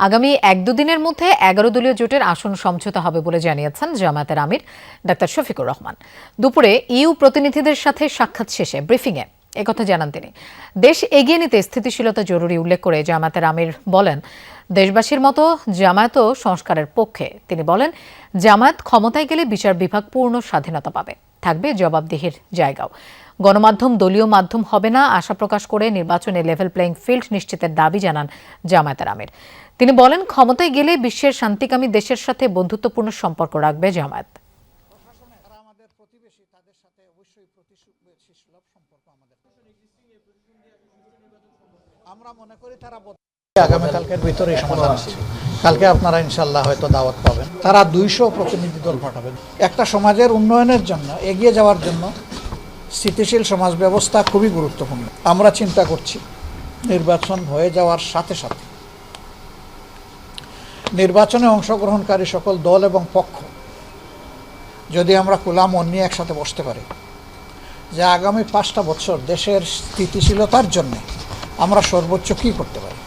আগামী 1-2 দিনের মধ্যে 11 দলীয় জোটের আসন সমঝোতা হবে বলে জানিয়েছেন জামায়াতের আমির ডাক্তার শফিকুর রহমান। দুপুরে ইইউ প্রতিনিধিদের সাথে সাক্ষাৎ শেষে ব্রিফিংয়ে একথা জানান তিনি। দেশ এগিয়ে নিতে স্থিতিশীলতা জরুরি উল্লেখ করে জামায়াতের আমির বলেন, দেশবাসীর মতো জামায়াতও সংস্কারের পক্ষে। তিনি বলেন, জামায়াত ক্ষমতায় গেলে বিচার বিভাগ পূর্ণ স্বাধীনতা পাবে, থাকবে জবাবদিহির জায়গাও। গণমাধ্যম দলীয় মাধ্যম হবে না আশা প্রকাশ করে নির্বাচনে লেভেল প্লেইং ফিল্ড নিশ্চিতের দাবি জানান জামায়াতের আমির। তিনি বলেন, ক্ষমতায় গেলে বিশ্বের শান্তিকামী দেশের সাথে বন্ধুত্বপূর্ণ সম্পর্ক রাখবে জামায়াত। আমরা মনে করি তারা আগামীকালকের ভিতরে সমাধান আছে। কালকে আপনারা ইনশাল্লাহ হয়তো দাওয়াত পাবেন। তারা 200 প্রতিনিধি দল পাঠাবেন। একটা সমাজের উন্নয়নের জন্য, এগিয়ে যাওয়ার জন্য স্থিতিশীল সমাজ ব্যবস্থা খুবই গুরুত্বপূর্ণ। আমরা চিন্তা করছি নির্বাচন হয়ে যাওয়ার সাথে সাথে নির্বাচনে অংশগ্রহণকারী সকল দল এবং পক্ষ যদি আমরা খোলা মন নিয়ে একসাথে বসতে পারি, যে আগামী 5টা বছর দেশের স্থিতিশীলতার জন্য আমরা সর্বোচ্চ কী করতে পারি।